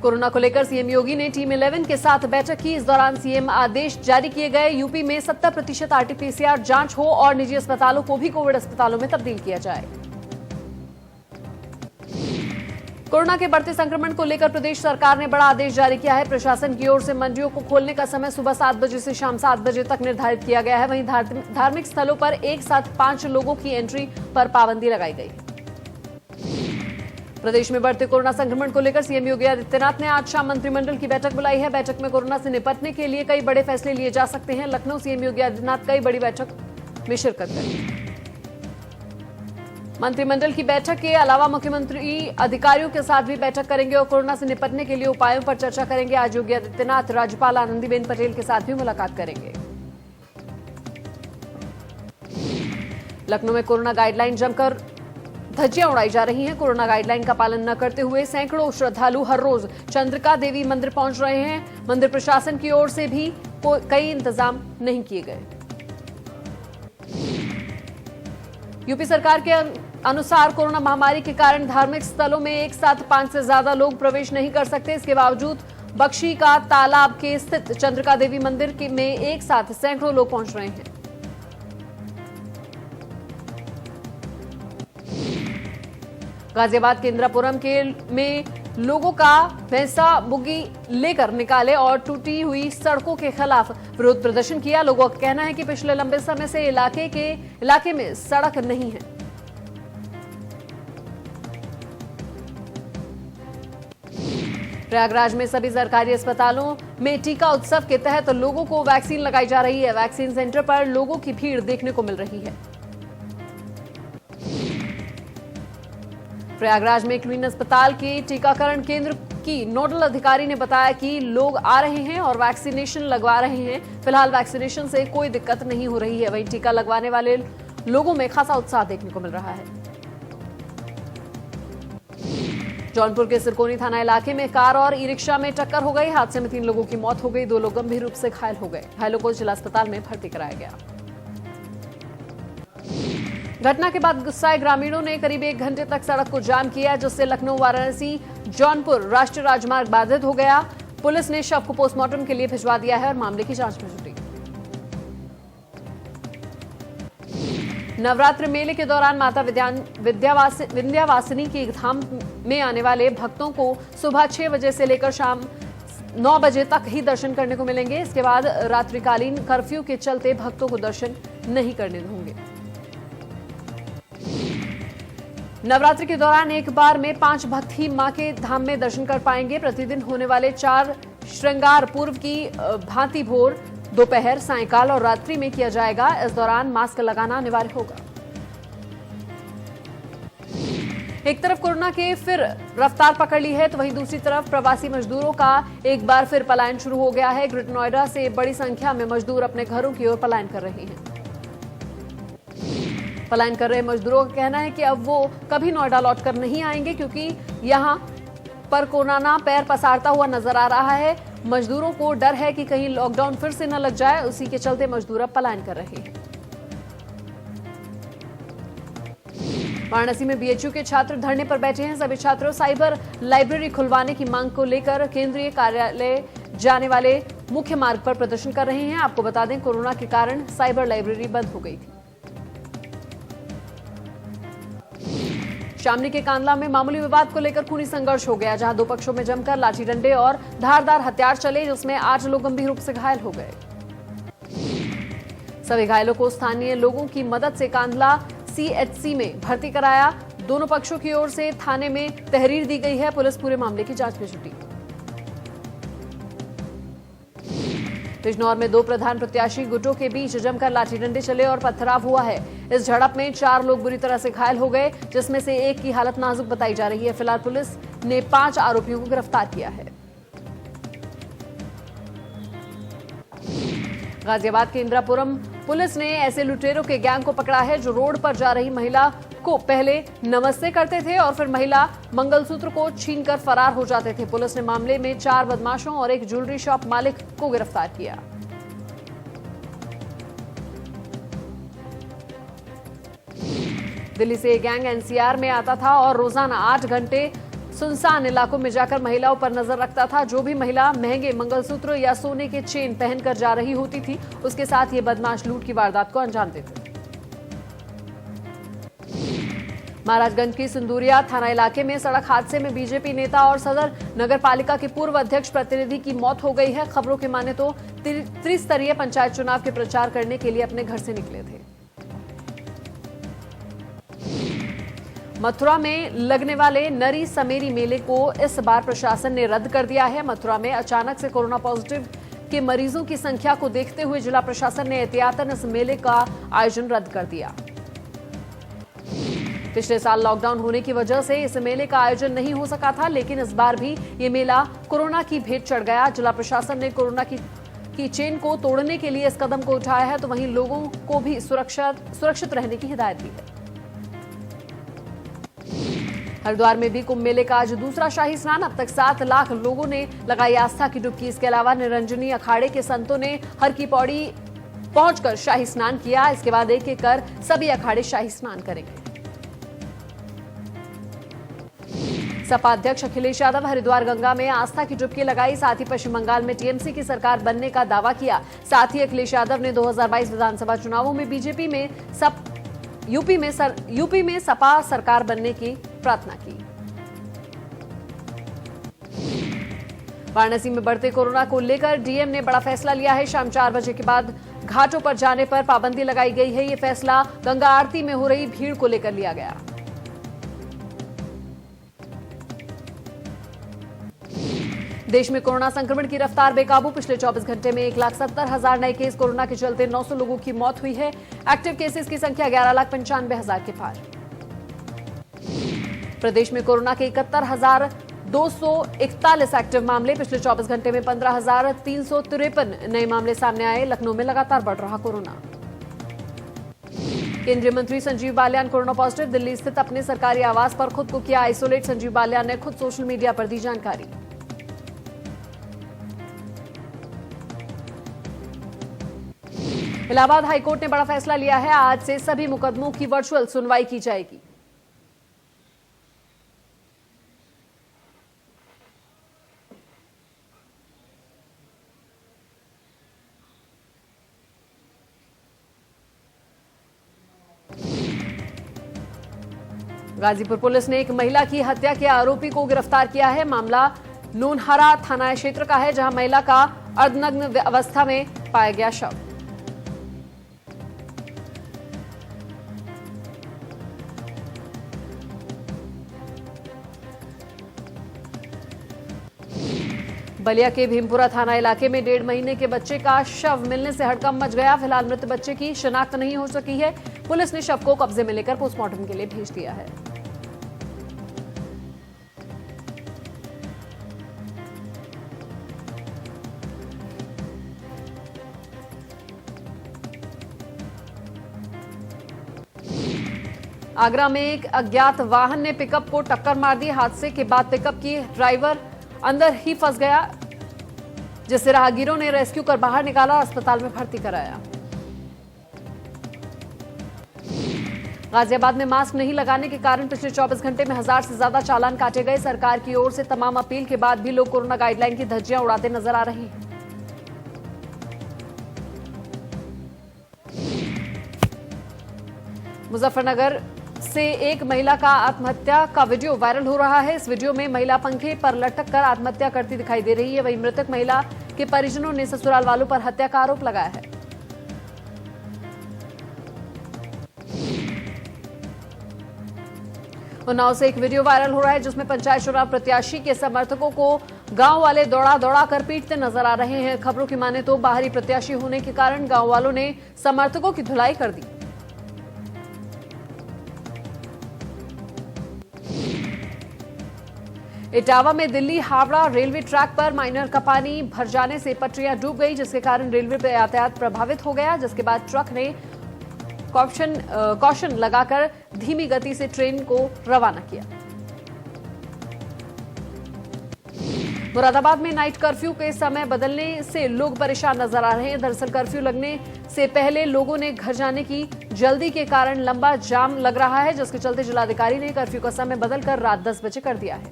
Corona को लेकर CM योगी ने टीम 11 के साथ बैठक की। इस दौरान सीएम आदेश जारी किए गए। यूपी में 70% आरटीपीसीआर जांच हो और निजी अस्पतालों को भी कोविड अस्पतालों में तब्दील किया जाए। कोरोना के बढ़ते संक्रमण को लेकर प्रदेश सरकार ने बड़ा आदेश जारी किया है। प्रशासन की ओर से मंडियों को खोलने का समय सुबह 7 बजे से शाम 7 बजे तक निर्धारित किया गया है। वहीं धार्मिक स्थलों पर एक साथ 5 लोगों की एंट्री पर पाबंदी लगाई गई। प्रदेश में बढ़ते कोरोना संक्रमण को लेकर सीएम योगी आदित्यनाथ ने आज शाम मंत्रिमंडल की बैठक बुलाई है। बैठक में कोरोना से निपटने के लिए कई बड़े फैसले लिए जा सकते हैं। लखनऊ सीएम योगी आदित्यनाथ कई बड़ी बैठक में शिरकत करेंगे। मंत्रिमंडल की बैठक के अलावा मुख्यमंत्री अधिकारियों के साथ भी बैठक करेंगे और कोरोना से निपटने के लिए उपायों पर चर्चा करेंगे। आज योगी आदित्यनाथ राज्यपाल आनंदीबेन पटेल के साथ भी मुलाकात करेंगे। लखनऊ में कोरोना गाइडलाइन जमकर धज्जियां उड़ाई जा रही हैं। कोरोना गाइडलाइन का पालन न करते हुए सैकड़ों श्रद्धालु हर रोज चंद्रिका देवी मंदिर पहुंच रहे हैं। मंदिर प्रशासन की ओर से भी कई इंतजाम नहीं किए गए। यूपी सरकार के अनुसार कोरोना महामारी के कारण धार्मिक स्थलों में एक साथ 5 से ज्यादा लोग प्रवेश नहीं कर सकते। इसके बावजूद बख्शी का तालाब के स्थित चंद्रिका देवी मंदिर में एक साथ सैकड़ों लोग पहुंच रहे हैं। गाजियाबाद के इंदिरापुरम में लोगों का भैंसा बुग्गी लेकर निकाले और टूटी हुई सड़कों के खिलाफ विरोध प्रदर्शन किया। लोगों का कहना है कि पिछले लंबे समय से इलाके में सड़क नहीं है। प्रयागराज में सभी सरकारी अस्पतालों में टीका उत्सव के तहत लोगों को वैक्सीन लगाई जा रही है। वैक्सीन सेंटर पर लोगों की भीड़ देखने को मिल रही है। प्रयागराज में क्वीन अस्पताल के टीकाकरण केंद्र की नोडल अधिकारी ने बताया कि लोग आ रहे हैं और वैक्सीनेशन लगवा रहे हैं। फिलहाल वैक्सीनेशन से कोई दिक्कत नहीं हो रही है। वहीं टीका लगवाने वाले लोगों में खासा उत्साह देखने को मिल रहा है। जौनपुर के सिरकोनी थाना इलाके में कार और ई रिक्शा में टक्कर हो गई। हादसे में 3 लोगों की मौत हो गई। 2 लोग गंभीर रूप से घायल हो गए। घायलों को जिला अस्पताल में भर्ती कराया गया। घटना के बाद गुस्साए ग्रामीणों ने करीब 1 घंटे तक सड़क को जाम किया, जिससे लखनऊ वाराणसी जौनपुर राष्ट्रीय राजमार्ग बाधित हो गया। पुलिस ने शव को पोस्टमार्टम के लिए भिजवा दिया है और मामले की जांच में जुटी। नवरात्र मेले के दौरान माता विंध्यवासिनी के धाम में आने वाले भक्तों को सुबह 6 बजे से लेकर शाम 9 बजे तक ही दर्शन करने को मिलेंगे। इसके बाद रात्रिकालीन कर्फ्यू के चलते भक्तों को दर्शन नहीं करने होंगे। नवरात्रि के दौरान एक बार में 5 भक्त ही मां के धाम में दर्शन कर पाएंगे। प्रतिदिन होने वाले 4 श्रृंगार पूर्व की भांति भोर, दोपहर, सायंकाल और रात्रि में किया जाएगा। इस दौरान मास्क लगाना अनिवार्य होगा। एक तरफ कोरोना के फिर रफ्तार पकड़ ली है तो वहीं दूसरी तरफ प्रवासी मजदूरों का एक बार फिर पलायन शुरू हो गया है। ग्रेटर नोएडा से बड़ी संख्या में मजदूर अपने घरों की ओर पलायन कर रहे हैं। पलायन कर रहे मजदूरों का कहना है कि अब वो कभी नोएडा लौटकर नहीं आएंगे, क्योंकि यहां पर कोरोना पैर पसारता हुआ नजर आ रहा है। मजदूरों को डर है कि कहीं लॉकडाउन फिर से न लग जाए। उसी के चलते मजदूर अब पलायन कर रहे हैं। वाराणसी में बीएचयू के छात्र धरने पर बैठे हैं। सभी छात्रों साइबर लाइब्रेरी खुलवाने की मांग को लेकर केंद्रीय कार्यालय जाने वाले मुख्य मार्ग पर प्रदर्शन कर रहे हैं। आपको बता दें, कोरोना के कारण साइबर लाइब्रेरी बंद हो गई थी। शामली के कांदला में मामूली विवाद को लेकर खूनी संघर्ष हो गया, जहां 2 पक्षों में जमकर लाठी डंडे और धारदार हथियार चले, जिसमें 8 लोग गंभीर रूप से घायल हो गए। सभी घायलों को स्थानीय लोगों की मदद से कांदला सीएचसी में भर्ती कराया। दोनों पक्षों की ओर से थाने में तहरीर दी गई है। पुलिस पूरे मामले की जांच में जुटी। बिजनौर में 2 प्रधान प्रत्याशी गुटों के बीच जमकर लाठी डंडे चले और पथराव हुआ है। इस झड़प में 4 लोग बुरी तरह से घायल हो गए, जिसमें से एक की हालत नाजुक बताई जा रही है। फिलहाल पुलिस ने 5 आरोपियों को गिरफ्तार किया है। गाजियाबाद के इंदिरापुरम पुलिस ने ऐसे लुटेरों के गैंग को पकड़ा है जो रोड पर जा रही महिला को पहले नमस्ते करते थे और फिर महिला मंगलसूत्र को छीनकर फरार हो जाते थे। पुलिस ने मामले में 4 बदमाशों और एक ज्वेलरी शॉप मालिक को गिरफ्तार किया। दिल्ली से गैंग एनसीआर में आता था और रोजाना 8 घंटे सुनसान इलाकों में जाकर महिलाओं पर नजर रखता था। जो भी महिला महंगे मंगलसूत्र या सोने के चेन पहनकर जा रही होती थी, उसके साथ ये बदमाश लूट की वारदात को अंजाम देते थे। महाराजगंज की सिंदूरिया थाना इलाके में सड़क हादसे में बीजेपी नेता और सदर नगरपालिका के पूर्व अध्यक्ष प्रतिनिधि की मौत हो गई है। खबरों की माने तो त्रिस्तरीय पंचायत चुनाव के प्रचार करने के लिए अपने घर से निकले थे। मथुरा में लगने वाले नरी समेरी मेले को इस बार प्रशासन ने रद्द कर दिया है। मथुरा में अचानक से कोरोना पॉजिटिव के मरीजों की संख्या को देखते हुए जिला प्रशासन ने एहतियातन इस मेले का आयोजन रद्द कर दिया। पिछले साल लॉकडाउन होने की वजह से इस मेले का आयोजन नहीं हो सका था, लेकिन इस बार भी ये मेला कोरोना की भेंट चढ़ गया। जिला प्रशासन ने कोरोना की चेन को तोड़ने के लिए इस कदम को उठाया है, तो वहीं लोगों को भी सुरक्षित रहने की हिदायत दी है। हरिद्वार में भी कुंभ मेले का आज दूसरा शाही स्नान। अब तक 7 लाख लोगों ने लगाई आस्था की डुबकी। इसके अलावा निरंजनी अखाड़े के संतों ने हर की पौड़ी पहुंचकर शाही स्नान किया। इसके बाद एक एक कर सभी अखाड़े शाही स्नान करेंगे। सपा अध्यक्ष अखिलेश यादव हरिद्वार गंगा में आस्था की डुबकी लगाई। साथ ही पश्चिम बंगाल में टीएमसी की सरकार बनने का दावा किया। साथ ही अखिलेश यादव ने 2022 विधानसभा चुनावों में बीजेपी में यूपी में सपा सरकार बनने की प्रार्थना की। वाराणसी में बढ़ते कोरोना को लेकर डीएम ने बड़ा फैसला लिया है। शाम 4 बजे के बाद घाटों पर जाने पर पाबंदी लगाई गई है। ये फैसला गंगा आरती में हो रही भीड़ को लेकर लिया गया। देश में कोरोना संक्रमण की रफ्तार बेकाबू। पिछले 24 घंटे में 1,70,000 नए केस। कोरोना के चलते 900 लोगों की मौत हुई है। एक्टिव केसेस की संख्या 11,95,000 के पार। प्रदेश में कोरोना के 71,241 एक्टिव मामले। पिछले 24 घंटे में 15,353 नए मामले सामने आए। लखनऊ में लगातार बढ़ रहा कोरोना। केंद्रीय मंत्री संजीव बालियान कोरोना पॉजिटिव। दिल्ली स्थित अपने सरकारी आवास पर खुद को किया आइसोलेट। संजीव बालियान ने खुद सोशल मीडिया पर दी जानकारी। इलाहाबाद हाईकोर्ट ने बड़ा फैसला लिया है। आज से सभी मुकदमों की वर्चुअल सुनवाई की जाएगी। गाजीपुर पुलिस ने एक महिला की हत्या के आरोपी को गिरफ्तार किया है। मामला नूनहरा थाना क्षेत्र का है, जहां महिला का अर्धनग्न अवस्था में पाया गया शव। बलिया के भीमपुरा थाना इलाके में 1.5 महीने के बच्चे का शव मिलने से हड़कंप मच गया। फिलहाल मृत बच्चे की शिनाख्त नहीं हो सकी है। पुलिस ने शव को कब्जे में लेकर पोस्टमार्टम के लिए भेज दिया है। आगरा में एक अज्ञात वाहन ने पिकअप को टक्कर मार दी। हादसे के बाद पिकअप की ड्राइवर अंदर ही फंस गया, जिसे राहगीरों ने रेस्क्यू कर बाहर निकाला और अस्पताल में भर्ती कराया। गाजियाबाद में मास्क नहीं लगाने के कारण पिछले 24 घंटे में 1000 से ज्यादा चालान काटे गए। सरकार की ओर से तमाम अपील के बाद भी लोग कोरोना गाइडलाइन की धज्जियां उड़ाते नजर आ रहे हैं। मुजफ्फरनगर से एक महिला का आत्महत्या का वीडियो वायरल हो रहा है। इस वीडियो में महिला पंखे पर लटक कर आत्महत्या करती दिखाई दे रही है। वहीं मृतक महिला के परिजनों ने ससुराल वालों पर हत्या का आरोप लगाया है। उन्नाव से एक वीडियो वायरल हो रहा है, जिसमें पंचायत चुनाव प्रत्याशी के समर्थकों को गांव वाले दौड़ा दौड़ा कर पीटते नजर आ रहे हैं। खबरों की माने तो बाहरी प्रत्याशी होने के कारण गांव वालों ने समर्थकों की धुलाई कर दी। इटावा में दिल्ली हावड़ा रेलवे ट्रैक पर माइनर का पानी भर जाने से पटरियां डूब गई, जिसके कारण रेलवे पर यातायात प्रभावित हो गया। जिसके बाद ट्रक ने कॉशन लगाकर धीमी गति से ट्रेन को रवाना किया। मुरादाबाद में नाइट कर्फ्यू के समय बदलने से लोग परेशान नजर आ रहे हैं। दरअसल कर्फ्यू लगने से पहले लोगों ने घर जाने की जल्दी के कारण लंबा जाम लग रहा है, जिसके चलते जिलाधिकारी ने कर्फ्यू का समय बदलकर रात 10 बजे कर दिया है।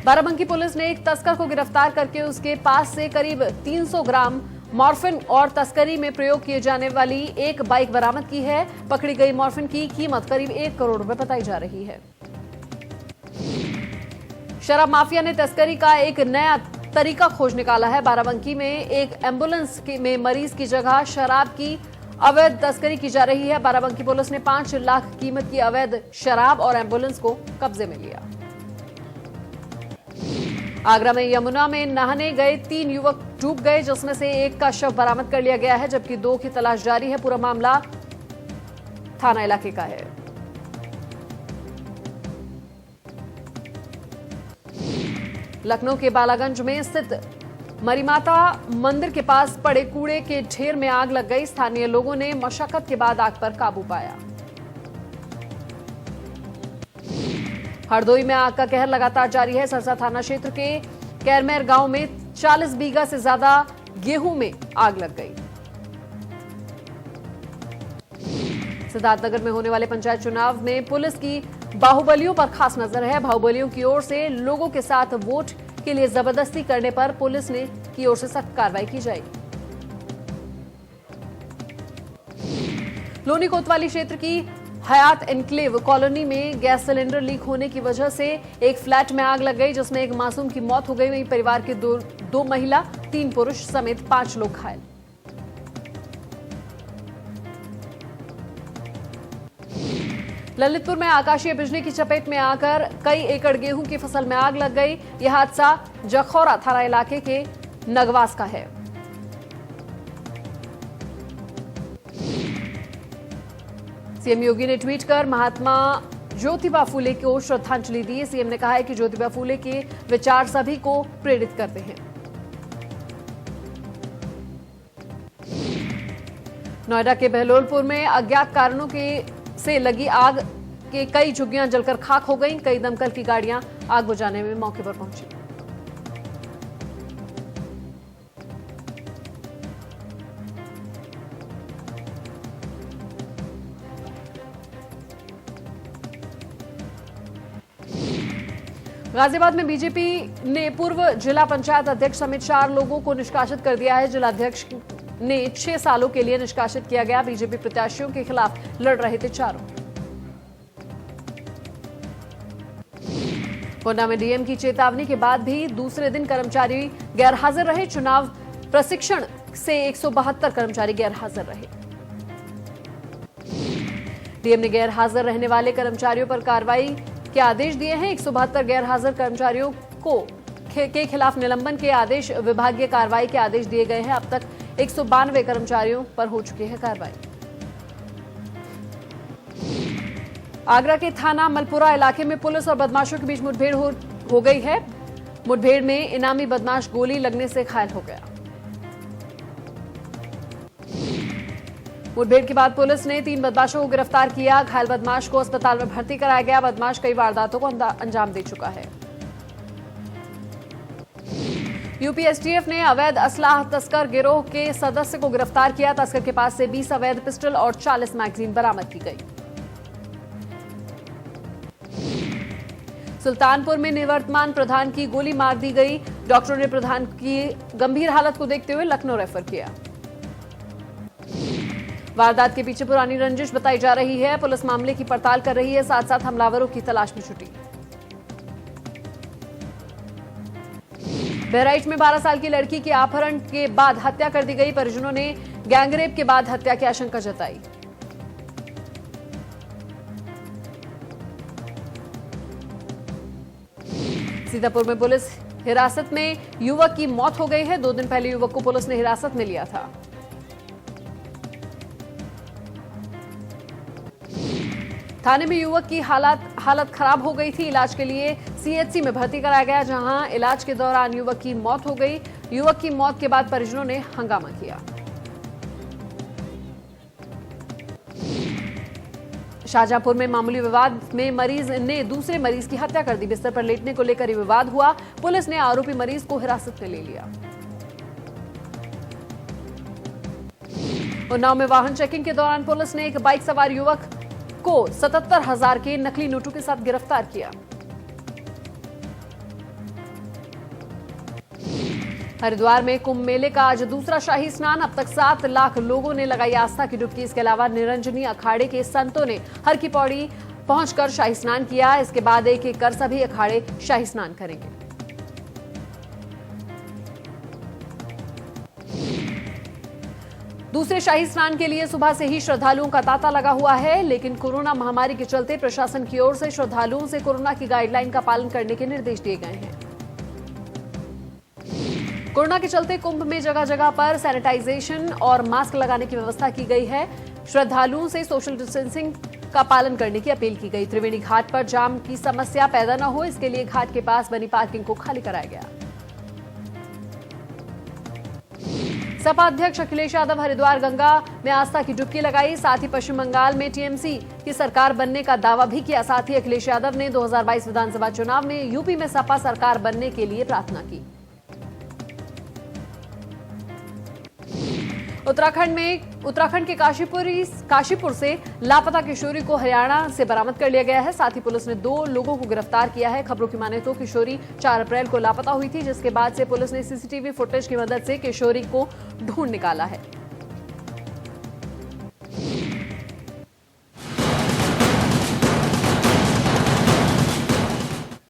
बाराबंकी पुलिस ने एक तस्कर को गिरफ्तार करके उसके पास से करीब 300 ग्राम मॉर्फिन और तस्करी में प्रयोग किए जाने वाली एक बाइक बरामद की है। पकड़ी गई मॉर्फिन की कीमत करीब 1 करोड़ रुपए बताई जा रही है। शराब माफिया ने तस्करी का एक नया तरीका खोज निकाला है। बाराबंकी में एक एम्बुलेंस में मरीज की जगह शराब की अवैध तस्करी की जा रही है। बाराबंकी पुलिस ने 5 लाख कीमत की अवैध शराब और एम्बुलेंस को कब्जे में लिया। आगरा में यमुना में नहाने गए 3 युवक डूब गए, जिसमें से एक का शव बरामद कर लिया गया है, जबकि 2 की तलाश जारी है। पूरा मामला थाना इलाके का है। लखनऊ के बालागंज में स्थित मरीमाता मंदिर के पास पड़े कूड़े के ढेर में आग लग गई। स्थानीय लोगों ने मशक्कत के बाद आग पर काबू पाया। हरदोई में आग का कहर लगातार जारी है। सरसा थाना क्षेत्र के कैरमेर गांव में 40 बीघा से ज्यादा गेहूं में आग लग गई। सिद्धार्थनगर में होने वाले पंचायत चुनाव में पुलिस की बाहुबलियों पर खास नजर है। बाहुबलियों की ओर से लोगों के साथ वोट के लिए जबरदस्ती करने पर पुलिस की ओर से सख्त कार्रवाई की जाएगी। लोनी कोतवाली क्षेत्र की हयात एनक्लेव कॉलोनी में गैस सिलेंडर लीक होने की वजह से एक फ्लैट में आग लग गई, जिसमें एक मासूम की मौत हो गई। वहीं परिवार के दो महिला 3 पुरुष समेत 5 लोग घायल। ललितपुर में आकाशीय बिजली की चपेट में आकर कई एकड़ गेहूं की फसल में आग लग गई। यह हादसा जखौरा थाना इलाके के नगवास का है। सीएम योगी ने ट्वीट कर महात्मा ज्योतिबा फूले को श्रद्धांजलि दी। सीएम ने कहा है कि ज्योतिबा फूले के विचार सभी को प्रेरित करते हैं। नोएडा के बहलोलपुर में अज्ञात कारणों से लगी आग के कई झुग्गियां जलकर खाक हो गईं। कई दमकल की गाड़ियां आग बुझाने में मौके पर पहुंची। गाजियाबाद में बीजेपी ने पूर्व जिला पंचायत अध्यक्ष समेत 4 लोगों को निष्कासित कर दिया है। जिलाध्यक्ष ने 6 सालों के लिए निष्कासित किया गया। बीजेपी प्रत्याशियों के खिलाफ लड़ रहे थे चारों। गोंडा में डीएम की चेतावनी के बाद भी दूसरे दिन कर्मचारी गैरहाजिर रहे। चुनाव प्रशिक्षण से 172 कर्मचारी गैरहाजिर रहे। डीएम ने गैरहाजिर रहने वाले कर्मचारियों पर कार्रवाई के आदेश दिए हैं। 172 गैरहाजिर कर्मचारियों के खिलाफ निलंबन के आदेश, विभागीय कार्रवाई के आदेश दिए गए हैं। अब तक 192 कर्मचारियों पर हो चुकी है कार्रवाई। आगरा के थाना मलपुरा इलाके में पुलिस और बदमाशों के बीच मुठभेड़ हो गई है। मुठभेड़ में इनामी बदमाश गोली लगने से घायल हो गया। मुठभेड़ के बाद पुलिस ने 3 बदमाशों को गिरफ्तार किया। घायल बदमाश को अस्पताल में भर्ती कराया गया। बदमाश कई वारदातों को अंजाम दे चुका है। यूपी एसटीएफ ने अवैध असलाह तस्कर गिरोह के सदस्य को गिरफ्तार किया। तस्कर के पास से 20 अवैध पिस्टल और 40 मैगजीन बरामद की गई। सुल्तानपुर में निवर्तमान प्रधान की गोली मार दी गई। डॉक्टरों ने प्रधान की गंभीर हालत को देखते हुए लखनऊ रेफर किया। वारदात के पीछे पुरानी रंजिश बताई जा रही है। पुलिस मामले की पड़ताल कर रही है, साथ साथ हमलावरों की तलाश में जुटी। बहराइच में 12 साल की लड़की के अपहरण के बाद हत्या कर दी गई। परिजनों ने गैंगरेप के बाद हत्या की आशंका जताई। सीतापुर में पुलिस हिरासत में युवक की मौत हो गई है। 2 दिन पहले युवक को पुलिस ने हिरासत में लिया था। थाने में युवक की हालत खराब हो गई थी। इलाज के लिए सीएचसी में भर्ती कराया गया, जहां इलाज के दौरान युवक की मौत हो गई। युवक की मौत के बाद परिजनों ने हंगामा किया। शाहजहांपुर में मामूली विवाद में मरीज ने दूसरे मरीज की हत्या कर दी। बिस्तर पर लेटने को लेकर यह विवाद हुआ। पुलिस ने आरोपी मरीज को हिरासत में ले लिया। उन्नाव में वाहन चेकिंग के दौरान पुलिस ने एक बाइक सवार युवक को 77,000 के नकली नोटों के साथ गिरफ्तार किया। हरिद्वार में कुंभ मेले का आज दूसरा शाही स्नान। अब तक 7 लाख लोगों ने लगाई आस्था की डुबकी। इसके अलावा निरंजनी अखाड़े के संतों ने हर की पौड़ी पहुंचकर शाही स्नान किया। इसके बाद एक एक कर सभी अखाड़े शाही स्नान करेंगे। दूसरे शाही स्नान के लिए सुबह से ही श्रद्धालुओं का तांता लगा हुआ है, लेकिन कोरोना महामारी के चलते प्रशासन की ओर से श्रद्धालुओं से कोरोना की गाइडलाइन का पालन करने के निर्देश दिए गए हैं। कोरोना के चलते कुंभ में जगह जगह पर सैनिटाइजेशन और मास्क लगाने की व्यवस्था की गई है। श्रद्धालुओं से सोशल डिस्टेंसिंग का पालन करने की अपील की गई। त्रिवेणी घाट पर जाम की समस्या पैदा न हो, इसके लिए घाट के पास बनी पार्किंग को खाली कराया गया। सपा अध्यक्ष अखिलेश यादव हरिद्वार गंगा में आस्था की डुबकी लगाई। साथ ही पश्चिम बंगाल में टीएमसी की सरकार बनने का दावा भी किया। साथ ही अखिलेश यादव ने 2022 विधानसभा चुनाव में यूपी में सपा सरकार बनने के लिए प्रार्थना की। उत्तराखंड के काशीपुर से लापता किशोरी को हरियाणा से बरामद कर लिया गया है। साथ ही पुलिस ने 2 लोगों को गिरफ्तार किया है। खबरों की माने तो किशोरी 4 अप्रैल को लापता हुई थी, जिसके बाद से पुलिस ने सीसीटीवी फुटेज की मदद से किशोरी को ढूंढ निकाला है।